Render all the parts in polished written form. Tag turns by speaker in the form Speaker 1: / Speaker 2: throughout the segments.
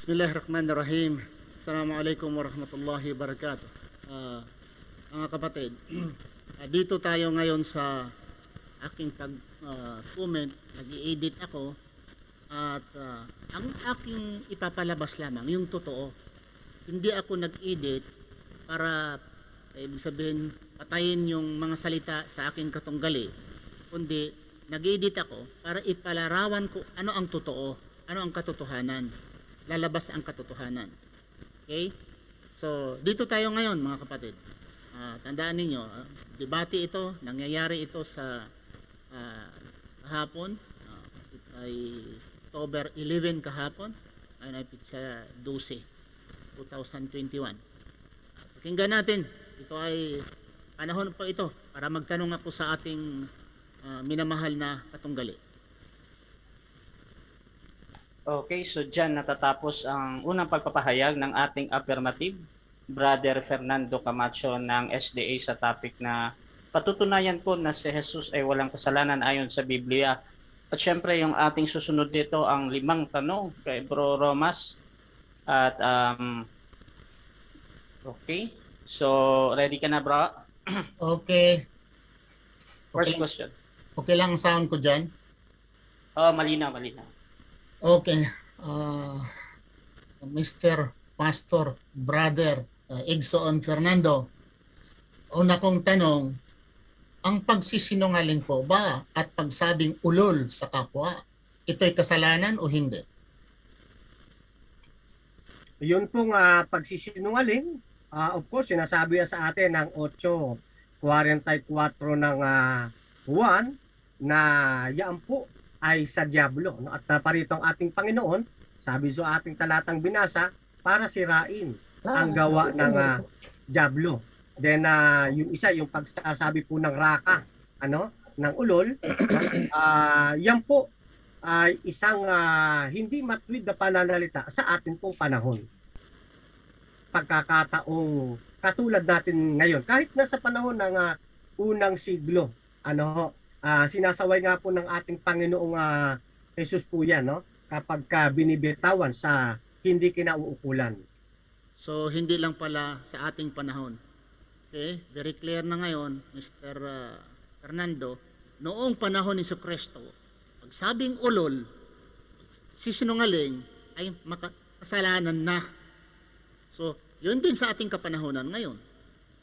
Speaker 1: Bismillahirrahmanirrahim. Assalamualaikum warahmatullahi wabarakatuh. Mga kapatid, dito tayo ngayon sa aking pag-comment. Nag-i-edit ako at ang aking ipapalabas lamang yung totoo. Hindi ako nag-edit para ibig sabihin patayin yung mga salita sa aking katunggali, kundi nag-edit ako para ipalarawan ko ano ang totoo, ano ang katotohanan. Lalabas ang katotohanan. Okay? So, dito tayo ngayon mga kapatid. Tandaan ninyo, debate ito, nangyayari ito sa kahapon. Ito ay October 11 kahapon. Ay sa 12, 2021. Pakinggan natin. Ito ay panahon po ito para magtanong ako sa ating minamahal na katunggali.
Speaker 2: Okay, so dyan natatapos ang unang pagpapahayag ng ating affirmative, Brother Fernando Camacho ng SDA sa topic na patutunayan po na si Jesus ay walang kasalanan ayon sa Biblia. At syempre yung ating susunod dito ang 5 tanong kay Bro Romas. At okay, so ready ka na bro?
Speaker 1: Okay.
Speaker 2: First question.
Speaker 1: Okay lang ang sound ko dyan?
Speaker 2: Oh, malinaw.
Speaker 1: Okay. Mr. Pastor, Brother Igsoon Fernando, una kong tanong, ang pagsisinungaling po ba at pagsabing ulol sa kapwa, ito'y kasalanan o hindi?
Speaker 3: Yun pong pagsisinungaling, of course, sinasabi sa atin ng 8:44 ng 1 na yan po ay sa Diablo. No? At parito ang ating Panginoon, sabi sa ating talatang binasa, para sirain ang gawa ng Diablo. Then yung isa, yung pagsasabi po ng raka, ng ulol, yan po ay isang hindi matuwid na pananalita sa atin pong panahon. Pagkakataong katulad natin ngayon, kahit na sa panahon ng unang siglo, sinasaway nga po ng ating Panginoong Jesus po yan, no? Kapag binibitawan sa hindi kinauukulan.
Speaker 1: So, hindi lang pala sa ating panahon. Okay? Very clear na ngayon, Mr. Fernando, noong panahon ni Jesucristo, pag sabing ulol, sisinungaling, ay kasalanan na. So, yun din sa ating kapanahonan ngayon.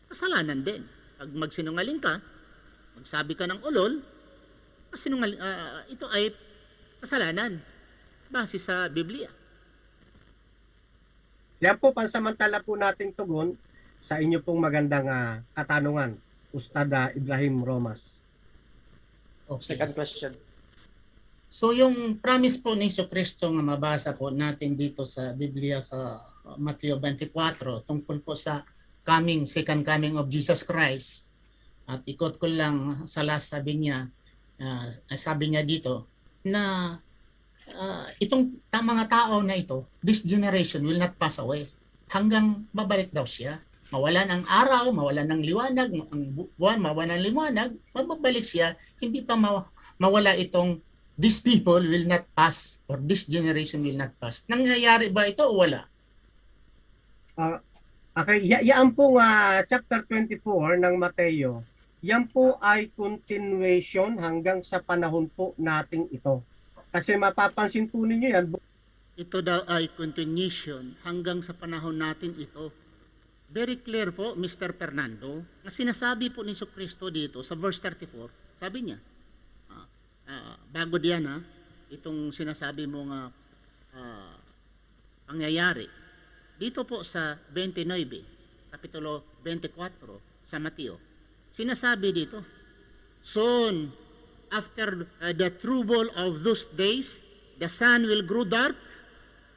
Speaker 1: Kasalanan din. Pag magsinungaling ka, magsabi ka ng ulol, ito ay kasalanan base sa Biblia.
Speaker 3: Yan po, pansamantala po nating tugon sa inyo pong magandang katanungan, Ustad Ibrahim Romas.
Speaker 1: Okay.
Speaker 2: Second question.
Speaker 1: So yung promise po ni Jesucristo nga mabasa po natin dito sa Biblia sa Mateo 24 tungkol po sa second coming of Jesus Christ. At ikot ko lang sa last sabi niya dito na itong mga tao na ito, this generation will not pass away. Hanggang babalik daw siya. Mawalan ang araw, mawalan ng liwanag, ang buwan, mawalan ng liwanag, mababalik siya, hindi pa mawala itong these people will not pass or this generation will not pass. Nangyayari ba ito o wala?
Speaker 3: Okay, yan pong chapter 24 ng Mateo, yan po ay continuation hanggang sa panahon po nating ito. Kasi mapapansin po ninyo yan.
Speaker 1: Ito daw ay continuation hanggang sa panahon natin ito. Very clear po, Mr. Fernando, na sinasabi po ni Jesucristo dito sa verse 34, sabi niya, bago diyan itong sinasabi mo nga pangyayari. Dito po sa 29, kapitulo 24 sa Mateo, sinasabi dito, soon after the trouble of those days, the sun will grow dark,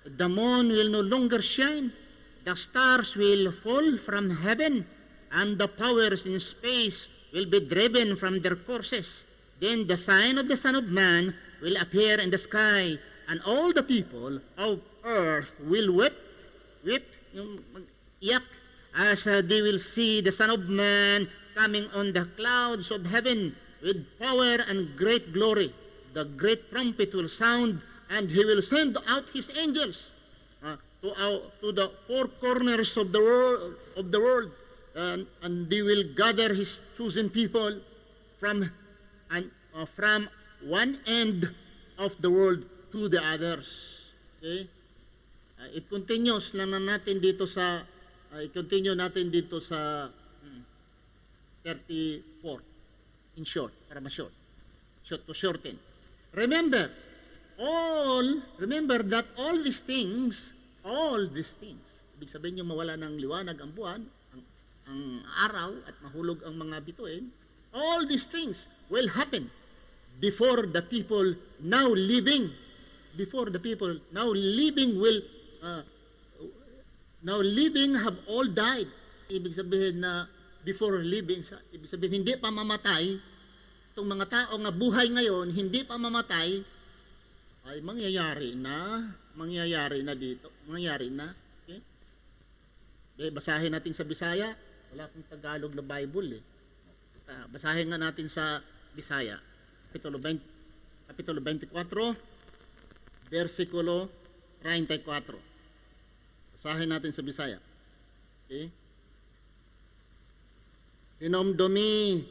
Speaker 1: the moon will no longer shine, the stars will fall from heaven, and the powers in space will be driven from their courses. Then the sign of the Son of Man will appear in the sky, and all the people of earth will weep, iyak, as they will see the Son of Man coming on the clouds of heaven with power and great glory. The great trumpet will sound, and he will send out his angels. to the four corners of the world, and they will gather his chosen people from from one end of the world to the others. Okay? It continues lang na natin dito sa i-continue natin dito sa 34 in short, para ma-short. Short to shorten. Remember that all these things, ibig sabihin yung mawala ng liwanag ang buwan, ang araw at mahulog ang mga bituin, all these things will happen before the people now living have all died. Ibig sabihin na before living, ibig sabihin hindi pa mamatay, itong mga tao nga buhay ngayon, hindi pa mamatay, ay mangyayari na dito. Mangyayari na. Okay? Basahin natin sa Bisaya. Wala akong Tagalog na Bible eh. Basahin nga natin sa Bisaya. Kapitulo 24, versikulo 34. Basahin natin sa Bisaya. Okay? Hinomdomi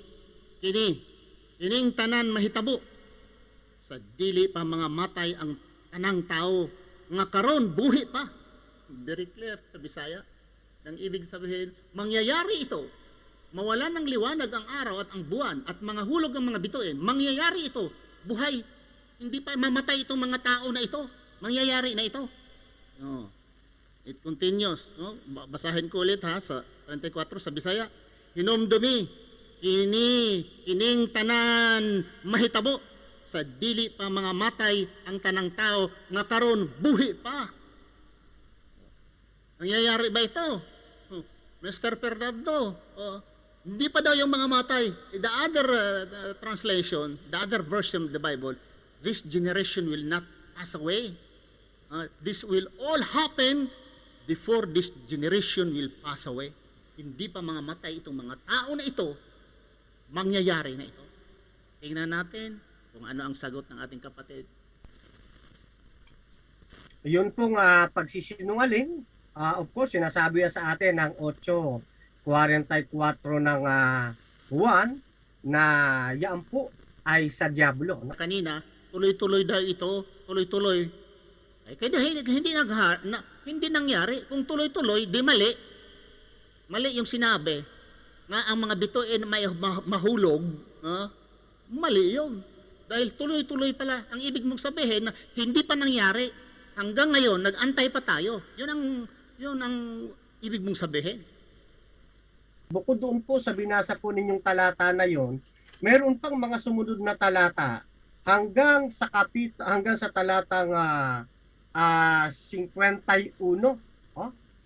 Speaker 1: kining tanan mahitabo sa dili pa mga matay ang tanang tao nga karon buhi pa. Very clear sa Bisaya. Ang ibig sabihin, mangyayari ito. Mawala ng liwanag ang araw at ang buwan at mga hulog ang mga bituin. Mangyayari ito. Buhay. Hindi pa mamatay itong mga tao na ito. Mangyayari na ito. No. It continues. No? Basahin ko ulit ha sa 34 sa Bisaya. Hinomdomi kining tanan mahitabo sa dili pa mga matay ang tanang tao nga karon buhi pa. Nangyayari ba ito? Mr. Fernando, hindi pa daw yung mga matay. The other translation, the other version of the Bible, this generation will not pass away. This will all happen before this generation will pass away. Hindi pa mga matay itong mga tao na ito, mangyayari na ito. Tingnan natin kung ano ang sagot ng ating kapatid.
Speaker 3: Yun pong pagsisinungaling, of course, sinasabi sa atin ng 8:44 ng Juan na yan po ay sa Diablo.
Speaker 1: Kanina, tuloy-tuloy daw ito, tuloy-tuloy. Ay, kaya hindi nangyari. Kung tuloy-tuloy, di mali. Mali yung sinabi nga ang mga bituin may mahulog. Mali yun. Dahil tuloy-tuloy pala. Ang ibig mong sabihin na hindi pa nangyari. Hanggang ngayon, nag-antay pa tayo. Yun ang ibig mong sabihin.
Speaker 3: Bukod doon po sa binasa po ninyong talata na yon, meron pang mga sumunod na talata hanggang sa talatang 51.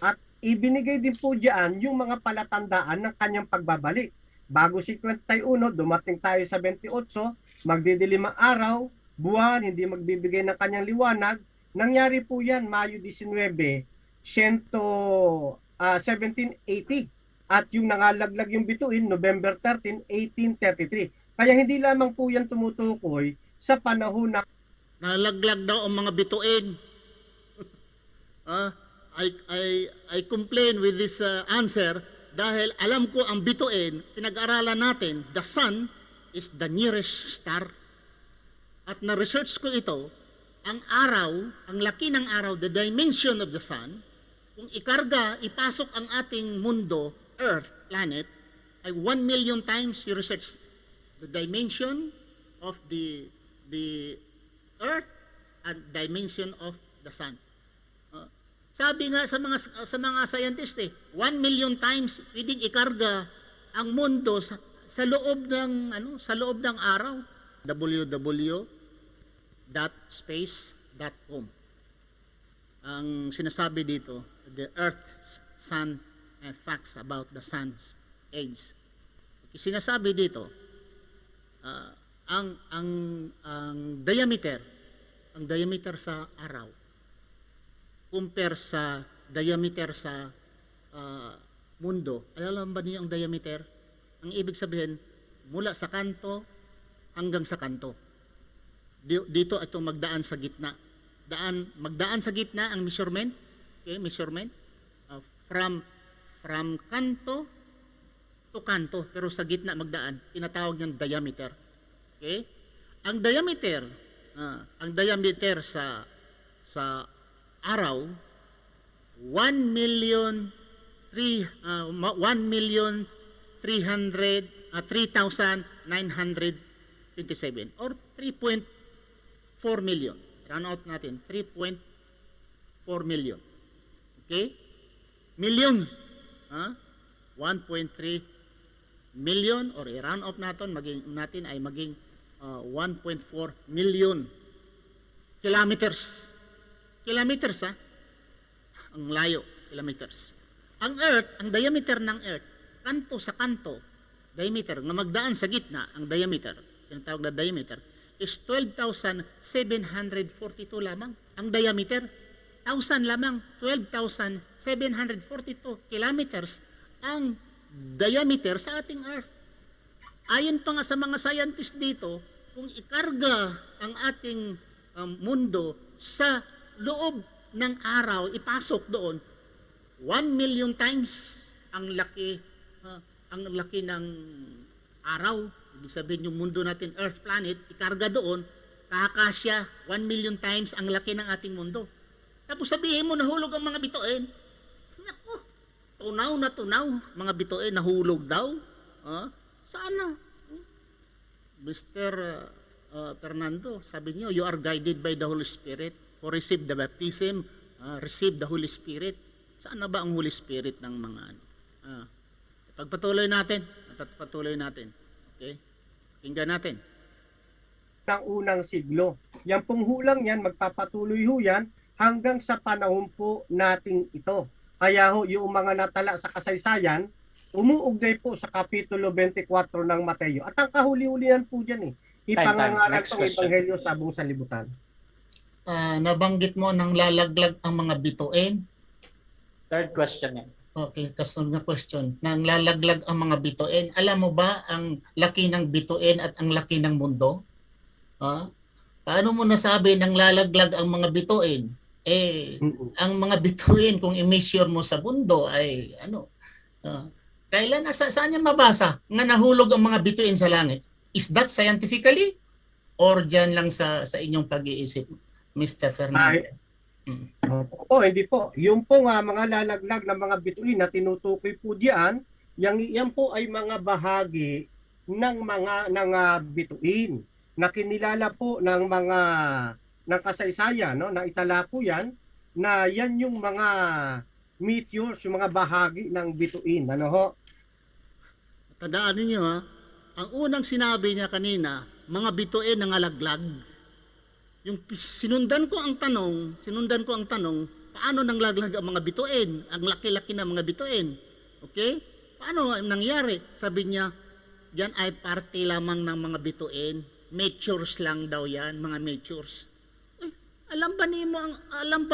Speaker 3: At ibinigay din po diyan yung mga palatandaan ng kanyang pagbabalik. Bago 51, dumating tayo sa 28, magdidilim ang araw, buwan, hindi magbibigay ng kanyang liwanag. Nangyari po yan, Mayo 19, 1780. At yung nangalaglag yung bituin, November 13, 1833. Kaya hindi lamang po yan tumutukoy sa panahon na
Speaker 1: Nalaglag daw ang mga bituin. I complain with this answer dahil alam ko ang bituin, pinag-aralan natin, the sun is the nearest star. At na-research ko ito, ang araw, ang laki ng araw, the dimension of the sun, kung ikarga, ipasok ang ating mundo, Earth, planet, ay 1 million times you research the dimension of the Earth and dimension of the sun. Sabi nga sa mga scientist 1 million times pwedeng ikarga ang mundo sa loob ng araw. www.space.com. Ang sinasabi dito, the Earth, Sun, and facts about the sun's age. Sinasabi dito, ang diameter sa araw compare sa diameter sa mundo. Alam ba niyo ang diameter? Ang ibig sabihin, mula sa kanto hanggang sa kanto. Dito ito magdaan sa gitna. Magdaan sa gitna ang measurement Okay, measurement. From kanto to kanto, pero sa gitna magdaan. Tinatawag niyang diameter. Okay? Ang diameter sa araw 3,927 or 3.4 million. Run out natin, 3.4 million. Okay? Million. 1.3 million or i-round off natin ay maging 1.4 million kilometers. Kilometers, ang layo, kilometers. Ang Earth, ang diameter ng Earth, kanto sa kanto, diameter, na magdaan sa gitna, ang diameter, tinatawag na diameter, is 12,742 lamang. Ang diameter, 1,000 lamang, 12,742 kilometers ang diameter sa ating Earth. Ayon pa nga sa mga scientists dito, kung ikarga ang ating mundo sa loob ng araw, ipasok doon, 1 million times ang laki ng araw. Ibig sabihin yung mundo natin, Earth planet, ikarga doon, kakasya 1 million times ang laki ng ating mundo. Tapos sabihin mo, nahulog ang mga bituin. Naku, tunaw na tunaw, mga bituin, nahulog daw. Saan na? Mr. Fernando, sabi niyo, you are guided by the Holy Spirit who receive the baptism, receive the Holy Spirit. Saan na ba ang Holy Spirit ng mga ano? Pagpatuloy natin. Okay? Tingnan natin.
Speaker 3: Ng unang siglo. Yan pong hulang yan, magpapatuloy ho yan hanggang sa panahon po nating ito. Kaya ho, yung mga natala sa kasaysayan, umuugnay po sa Kapitulo 24 ng Mateo. At ang kahuli-hulihan po dyan ipangangaral ng Ebanghelyo sa buong salibutan.
Speaker 1: Nabanggit mo nang lalaglag ang mga bituin.
Speaker 2: Third question yan.
Speaker 1: Okay, kasunod na question. Nang lalaglag ang mga bituin, alam mo ba ang laki ng bituin at ang laki ng mundo? Paano mo nasabi nang lalaglag ang mga bituin? Ang mga bituin kung i-measure mo sa mundo ay kailan saan niya mabasa nga nahulog ang mga bituin sa langit? Is that scientifically or diyan lang sa inyong pag-iisip, Mr. Fernando?
Speaker 3: Hindi po. Yung po nga mga lalaglag ng mga bituin na tinutukoy po diyan, yan po ay mga bahagi ng bituin na kinilala po ng kasaysayan, no, na itala po yan na yan yung mga meteors, yung mga bahagi ng bituin. Ano ho?
Speaker 1: Tandaan niyo ang unang sinabi niya kanina, mga bituin na ngalaglag. Yung sinundan ko ang tanong, paano nanglaglag ang mga bituin? Ang laki-laki ng mga bituin. Okay? Paano nangyari? Sabi niya, yan ay parte lamang ng mga bituin. Meteors lang daw yan, mga meteors. Alam ba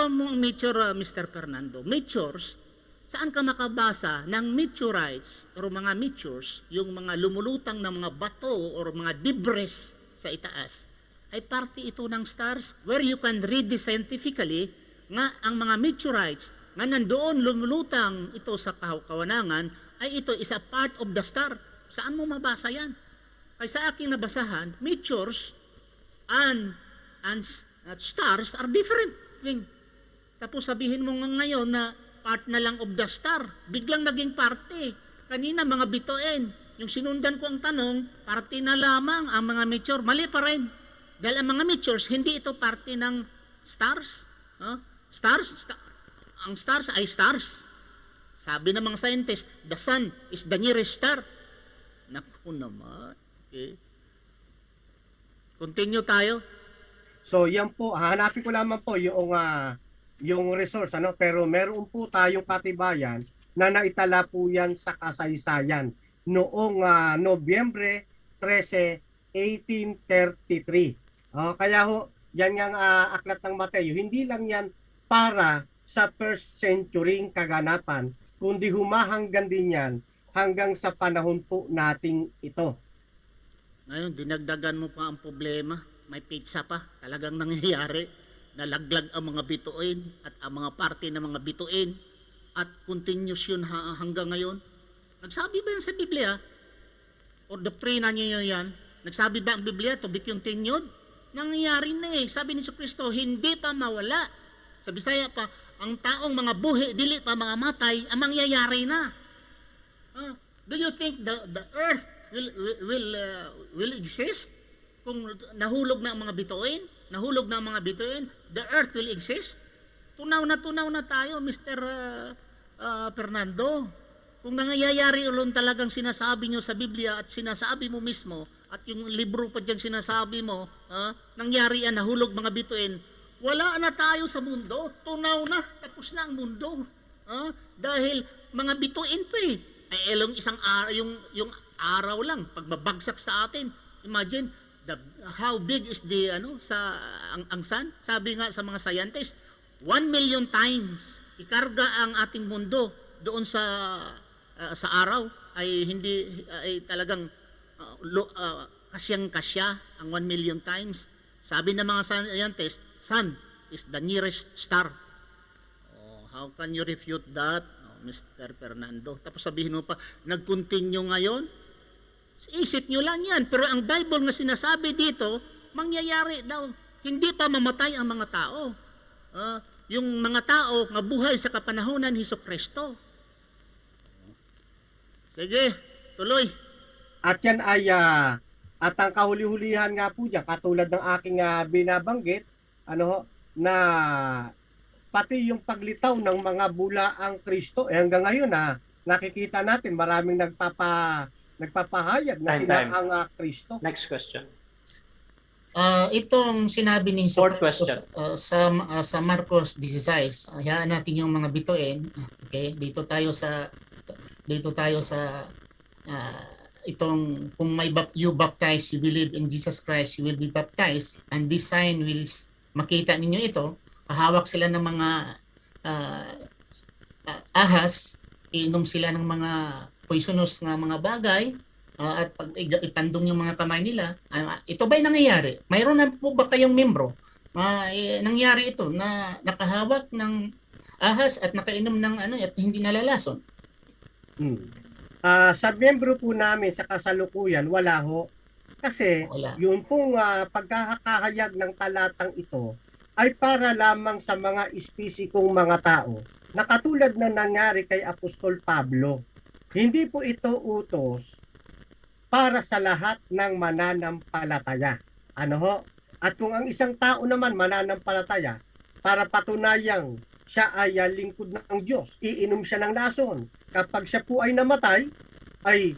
Speaker 1: mo ang meteor, Mr. Fernando? Meteors, saan ka makabasa ng meteorites o mga meteors, yung mga lumulutang na mga bato o mga debris sa itaas, ay parte ito ng stars where you can read this scientifically nga ang mga meteorites nga nandoon lumulutang ito sa kawanangan ay ito is a part of the star. Saan mo mabasa yan? Ay sa aking nabasahan, meteors and stars are different thing. Tapos sabihin mo nga ngayon na part na lang of the star. Biglang naging parte. Kanina mga bituin. Yung sinundan ko ang tanong, parte na lamang ang mga meteor. Mali pa rin. Dahil ang mga meteors, hindi ito parte ng stars. Ang stars ay stars. Sabi ng mga scientists, the sun is the nearest star. Naku naman. Okay. Continue tayo.
Speaker 3: So yan po, hanapin ko lamang po yung resource, pero meron po tayong katibayan na naitala po yan sa kasaysayan noong Nobyembre 13, 1833. Kaya ho, yan yung aklat ng Mateo, hindi lang yan para sa first century kaganapan, kundi humahanggan din yan hanggang sa panahon po nating ito. Ngayon, dinagdagan mo pa ang problema. May pizza pa. Talagang nangyayari.
Speaker 1: nalaglag ang mga bituin at ang mga parte ng mga bituin at continuous yun hanggang ngayon. Nagsabi ba yan sa Biblia? O doktrina niyo yan? Nagsabi ba ang Biblia to be continued? Nangyayari na eh. Sabi ni Kristo, hindi pa mawala. Sa Bisaya pa, ang taong mga buhi, dili pa mga matay, ang mangyayari na. Do you think the earth will exist kung nahulog na ang mga bituin? Nahulog na ang mga bituin? The earth will exist? Tunaw na tayo, Mr. Fernando. Kung nangyayari ulon talagang sinasabi nyo sa Biblia at sinasabi mo mismo at yung libro pa dyan sinasabi mo, nangyari yan, nahulog mga bituin, wala na tayo sa mundo. Tunaw na, tapos na ang mundo. Dahil mga bituin pa eh. Ay elong isang araw, yung araw lang, pagbabagsak sa atin. Imagine, how big is the, ang sun? Sabi nga sa mga scientists, 1 million times ikarga ang ating mundo doon sa araw ay hindi ay talagang kasyang-kasya ang 1 million times. Sabi ng mga scientists, sun is the nearest star. How can you refute that, Mr. Fernando? Tapos sabihin mo pa, nag-continue ngayon? Isip nyo lang yan. Pero ang Bible nga sinasabi dito, mangyayari daw. Hindi pa mamatay ang mga tao. Yung mga tao nga buhay sa kapanahonan ni Kristo. Sige, tuloy.
Speaker 3: At yan ay at ang kahuli-hulihan nga po diyan katulad ng aking binabanggit na pati yung paglitaw ng mga bulaang Kristo hanggang ngayon nakikita natin maraming nagpapahayag na sila ang Kristo.
Speaker 2: Next question.
Speaker 4: Itong sinabi ni
Speaker 2: Fourth question.
Speaker 4: Sa Marcos 16, hayaan natin yung mga bituin. Okay, dito tayo sa itong kung you baptize, you believe in Jesus Christ, you will be baptized, and this sign will makita ninyo ito. Hahawak sila ng mga ahas, inom sila ng mga poisonous nga mga bagay, at pag ipandong yung mga kamay nila, ito ba'y nangyayari? Mayroon na po ba kayong membro? Nangyari ito na nakahawak ng ahas at nakainom ng at hindi nalalason?
Speaker 3: Sa membro po namin sa kasalukuyan, wala ho. Kasi yun pong pagkakahayag ng talatang ito ay para lamang sa mga espesikong mga tao na katulad ng nangyari kay Apostol Pablo. Hindi po ito utos para sa lahat ng mananampalataya. At kung ang isang tao naman mananampalataya, para patunayang siya ay lingkod ng Diyos, iinom siya ng lason. Kapag siya po ay namatay, ay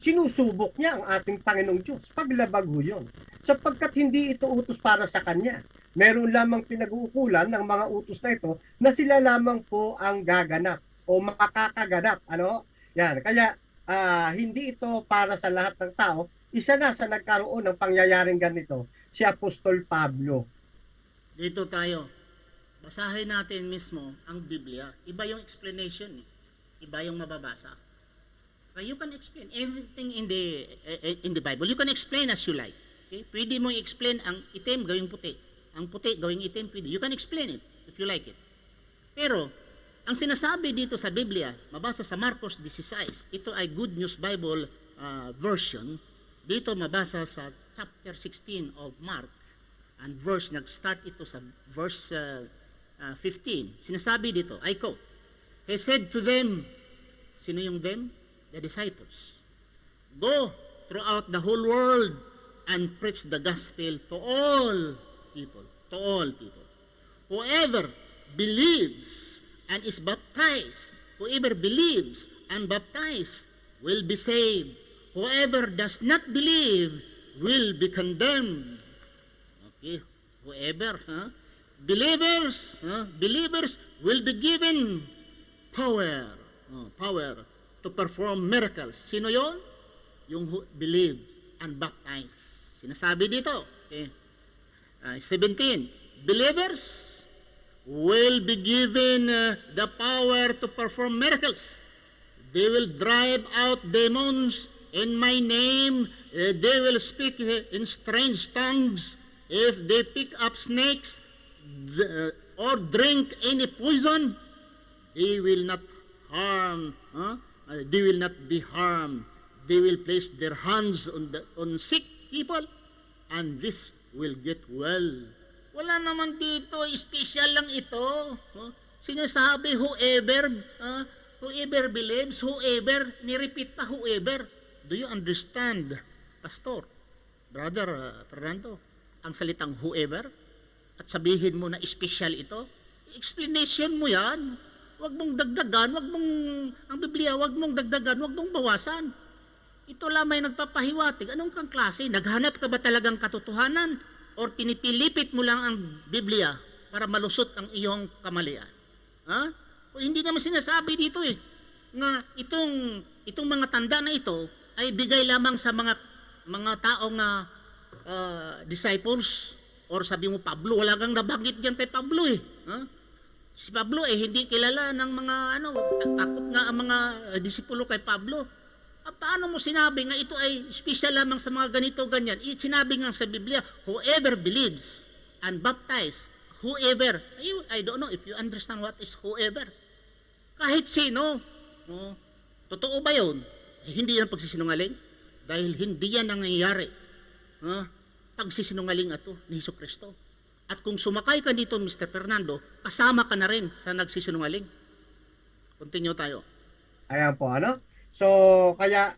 Speaker 3: sinusubok niya ang ating Panginoong Diyos. Paglabag ho yun. Sapagkat hindi ito utos para sa kanya. Meron lamang pinag-uukulan ng mga utos na ito na sila lamang po ang gaganap o makakaganap. Yan. Kaya hindi ito para sa lahat ng tao. Isa na sa nagkaroon ng pangyayaring ganito, si Apostol Pablo.
Speaker 1: Dito tayo. Basahin natin mismo ang Biblia. Iba yung explanation. Iba yung mababasa. You can explain everything in the Bible. You can explain as you like. Okay? Pwede mo i-explain ang itim gawing puti. Ang puti gawing itim, pwede. You can explain it if you like it. Pero, ang sinasabi dito sa Biblia, mabasa sa Marcos 16, ito ay Good News Bible version. Dito mabasa sa chapter 16 of Mark. And nag-start ito sa verse 15. Sinasabi dito, I quote, He said to them, sino yung them? The disciples. Go throughout the whole world and preach the gospel to all people. To all people. Whoever believes and is baptized, whoever believes and baptized will be saved. Whoever does not believe will be condemned. Okay, whoever, believers will be given power to perform miracles. Sino yon? Yung who believes and baptized. Sinasabi dito, 17, believers will be given the power to perform miracles. They will drive out demons in my name. They will speak in strange tongues. If they pick up snakes, or drink any poison, they will not they will not be harmed. They will place their hands on sick people, and this will get well. Wala naman dito, special lang ito. Sinasabi whoever believes, whoever, nirepeat pa whoever. Do you understand, Pastor? Brother Fernando, ang salitang whoever, at sabihin mo na special ito, explanation mo yan. Wag mong dagdagan, ang Biblia, wag mong dagdagan, wag mong bawasan. Ito lamang nagpapahiwatig. Anong kang klase? Naghanap ka ba talagang katotohanan? Or pinipilipit mo lang ang Biblia para malusot ang iyong kamalian? Ha? O, hindi naman sinasabi dito nga itong mga tanda na ito ay bigay lamang sa mga taong disciples, or sabi mo Pablo, wala kang nabanggit diyan kay Pablo Ha? Si Pablo hindi kilala ng mga takot nga ang mga disipulo kay Pablo. Paano mo sinabi nga ito ay special lamang sa mga ganito ganyan? Sinabi nga sa Biblia, whoever believes and baptized, whoever, I don't know if you understand what is whoever. Kahit sino. Totoo ba yun? Hindi yan pagsisinungaling? Dahil hindi yan nangyayari. Pagsisinungaling ito ni Jesucristo. At kung sumakay ka dito, Mr. Fernando, kasama ka na rin sa nagsisinungaling. Continue tayo.
Speaker 3: Ayan po, So, kaya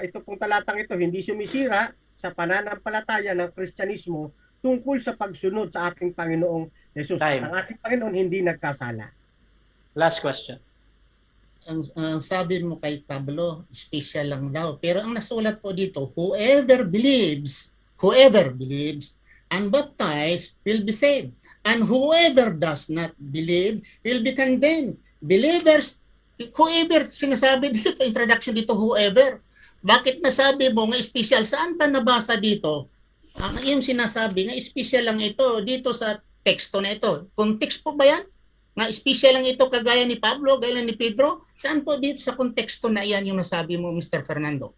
Speaker 3: ito pong talatang ito hindi sumisira sa pananampalataya ng Kristyanismo tungkol sa pagsunod sa ating Panginoong Jesus.
Speaker 2: Time.
Speaker 3: Ang ating Panginoon hindi nagkasala.
Speaker 2: Last question.
Speaker 4: Ang sabi mo kay Pablo, special lang daw. Pero ang nasulat po dito, whoever believes and baptized will be saved. And whoever does not believe will be condemned. Believers, whoever, sinasabi dito, introduction dito, whoever. Bakit nasabi mo nga special? Saan ba nabasa dito? Ang iyong sinasabi nga special lang ito dito sa teksto na ito. Context po ba yan? Nga special lang ito kagaya ni Pablo, gaya ni Pedro? Saan po dito sa konteksto na iyan yung nasabi mo, Mr. Fernando?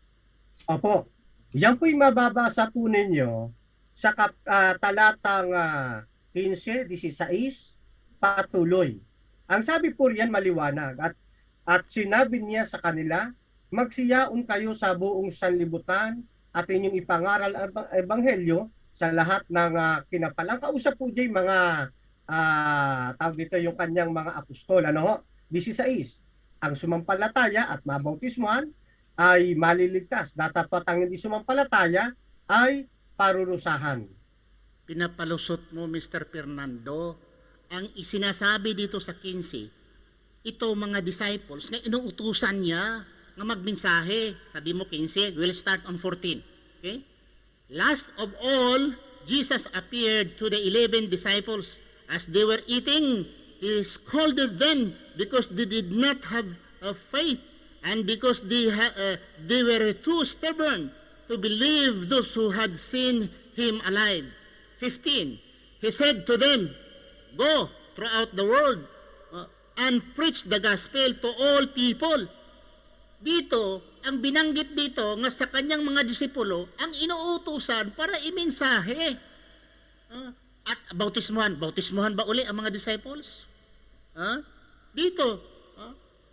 Speaker 3: Opo. Yan po'y mababasa po ninyo sa talatang 15, 16, patuloy. Ang sabi po riyan maliwanag at sinabi niya sa kanila, magsiyaon kayo sa buong sanlibutan at inyong ipangaral ang ebanghelyo sa lahat ng kinapalang. Kausap po dyan mga tawag dito yung kanyang mga apostol. 16. Ang sumampalataya at mabautismuhan ay maliligtas. Datapat ang hindi sumampalataya ay parurusahan.
Speaker 1: Pinapalusot mo, Mr. Fernando, ang isinasabi dito sa 15, ito mga disciples, nga inuutusan niya nga magmensahe. Sabi mo 15, we'll start on 14. Okay? Last of all, Jesus appeared to the 11 disciples. As they were eating, He scolded them because they did not have faith and because they were too stubborn to believe those who had seen Him alive. 15. He said to them, go throughout the world and preach the gospel to all people. Dito, ang binanggit dito nga sa kanyang mga disipulo, ang inuutusan para imensahe. At bautismuhan ba uli ang mga disciples? Dito,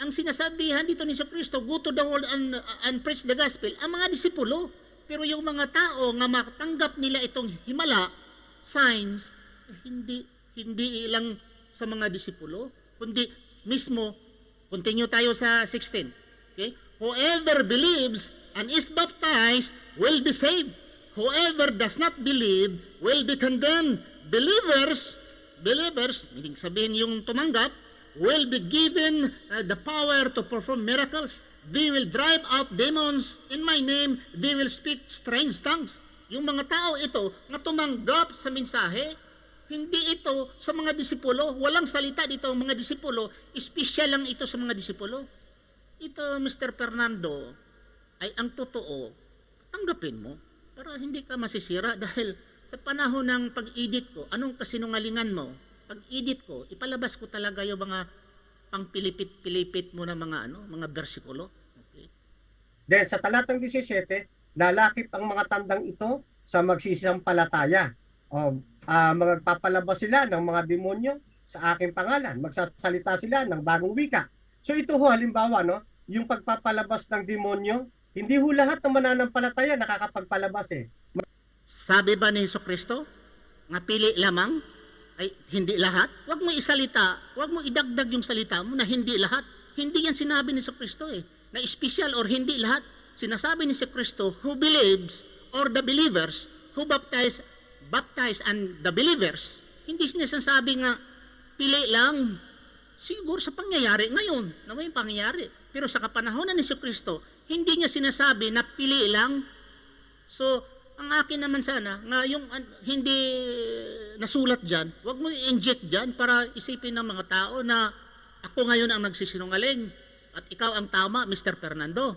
Speaker 1: ang sinasabihan dito ni Jesucristo, go to the world and preach the gospel, ang mga disipulo. Pero yung mga tao nga matanggap nila itong himala, signs, hindi lang sa mga disipulo, kundi mismo, continue tayo sa 16. Okay? Whoever believes and is baptized will be saved. Whoever does not believe will be condemned. Believers, meaning sabihin yung tumanggap, will be given the power to perform miracles. They will drive out demons in my name. They will speak strange tongues. Yung mga tao ito na tumanggap sa mensahe, hindi ito sa mga disipulo. Walang salita dito ang mga disipulo. Espesyal lang ito sa mga disipulo. Ito, Mr. Fernando, ay ang totoo. Tanggapin mo para hindi ka masisira dahil sa panahon ng pag-edit ko, anong kasinungalingan mo? Pag-edit ko, ipalabas ko talaga yung mga pang-pilipit-pilipit mo na mga bersikulo. Okay.
Speaker 3: Then sa talatang 17, lalakip ang mga tandang ito sa magsisampalataya. magpapalabas sila ng mga demonyo sa aking pangalan. Magsasalita sila ng bagong wika. So ito ho, halimbawa, no, yung pagpapalabas ng demonyo, hindi ho lahat ng mananampalataya nakakapagpalabas eh.
Speaker 1: Sabi ba ni Jesucristo, nga pili lamang, ay hindi lahat? Huwag mo isalita, huwag mo idagdag yung salita mo na hindi lahat. Hindi yan sinabi ni Jesucristo eh, na special or hindi lahat. Sinasabi ni Jesucristo, who believes or the believers who baptize and the believers. Hindi niya sinasabi nga, pili lang. Siguro sa pangyayari ngayon, na may pangyayari. Pero sa kapanahonan ni Jesucristo, hindi niya sinasabi na pili lang. So, ang akin naman sana, nga yung hindi nasulat dyan, huwag mo i-inject dyan para isipin ng mga tao na ako ngayon ang nagsisinungaling at ikaw ang tama, Mr. Fernando.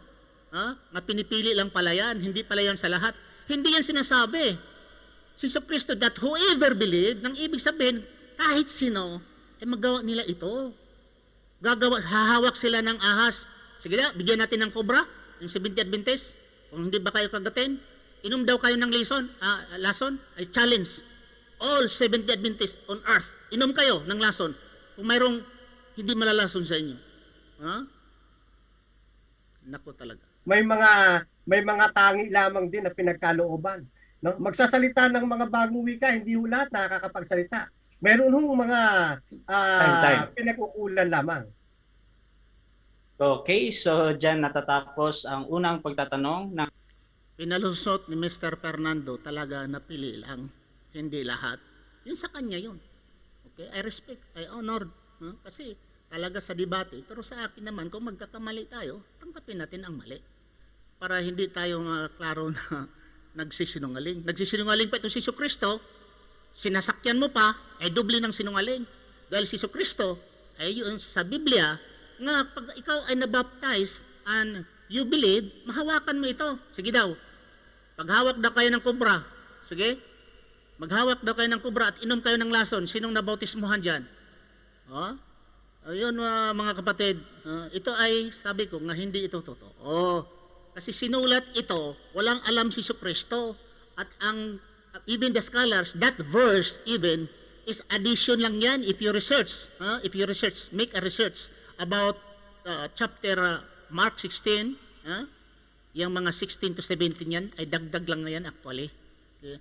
Speaker 1: Ha? Nga pinipili lang pala yan, hindi pala yan sa lahat. Hindi yan sinasabi. Si Jesucristo, that whoever believe, nang ibig sabihin, kahit sino, magawa nila ito. Hahawak sila ng ahas. Sige na, bigyan natin ng cobra, yung 70 Adventist. Kung hindi ba kayo kagatin, inom daw kayo ng lason, ay challenge. All 70 Adventists on earth, inom kayo ng lason. Kung mayroong hindi malalason sa inyo. Ha? Naku talaga.
Speaker 3: May mga tangi lamang din na pinagkalooban. No? Magsasalita ng mga bagong wika, hindi ho lahat nakakapagsalita. Meron hong mga pinag-uulan lamang.
Speaker 2: Okay, so dyan natatapos ang unang pagtatanong ng
Speaker 1: Pinalusot ni Mr. Fernando talaga napili lang, hindi lahat. Yun sa kanya yun. Okay, I respect, I honor. Kasi talaga sa debate. Pero sa akin naman, kung magkakamali tayo, tanggapin natin ang mali. Para hindi tayo klaro na nagsisinungaling. Nagsisinungaling pa ito si Jesucristo, sinasakyan mo pa, ay doble ng sinungaling. Dahil si Jesucristo, ay yun sa Biblia, nga pag ikaw ay nabaptize and you believe, mahawakan mo ito. Sige daw, paghawak daw kayo ng kubra, sige, maghawak daw kayo ng kubra at inom kayo ng lason, sinong nabautismuhan dyan? Ayun mga kapatid, ito ay, sabi ko, nga hindi ito totoo. Kasi sinulat ito, walang alam si Jesucristo. At ang even the scholars, that verse even is addition lang yan if you research. Make a research about chapter Mark 16, yung mga 16 to 17 yan, ay dagdag lang na yan actually. Okay.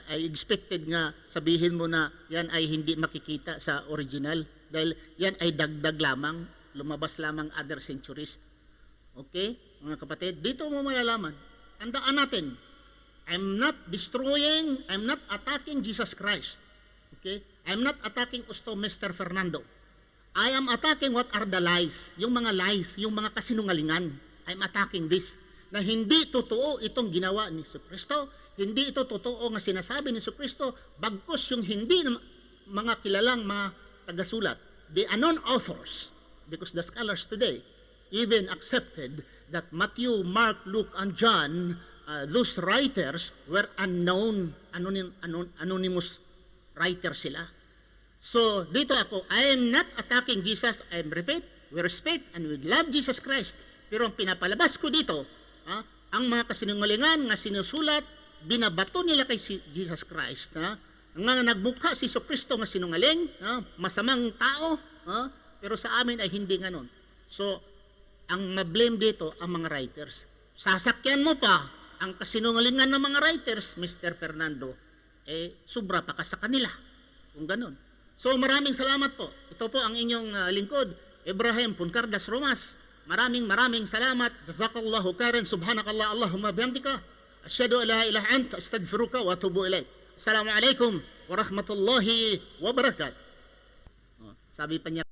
Speaker 1: I expected nga sabihin mo na yan ay hindi makikita sa original dahil yan ay dagdag lamang, lumabas lamang other centuries. Okay, mga kapatid, dito mo malalaman. Tandaan natin, I'm not destroying, I'm not attacking Jesus Christ. Okay? I'm not attacking Mr. Fernando. I am attacking what are the lies, yung mga lies, yung mga kasinungalingan. I'm attacking this. Na hindi totoo itong ginawa ni Jesucristo, hindi ito totoo nga sinasabi ni Jesucristo, bagkus yung hindi mga kilalang mga tagasulat, the unknown authors, because the scholars today even accepted that Matthew, Mark, Luke, and John, those writers were anonymous writers sila. So, dito ako, I am not attacking Jesus. I repeat, we respect and we love Jesus Christ. Pero ang pinapalabas ko dito, ang mga kasinungalingan nga sinusulat, binabato nila kay Jesus Christ. Nga nagbukha si Jesucristo nga sinungaling, masamang tao, pero sa amin ay hindi ganon. So, ang ma-blame dito ang mga writers. Sasakyan mo pa ang kasinungalingan ng mga writers, Mr. Fernando, sobra pa ka sa kanila. Kung ganon. So maraming salamat po. Ito po ang inyong lingkod, Ibrahim Puncardas Romas. Maraming salamat. Jazakallahu khairan. Subhanakallah Allahumma bihamdika. Asyhadu an la ilaha anta astaghfiruka wa atubu ilaik. Assalamualaikum warahmatullahi wabarakatuh. Sabi pa niya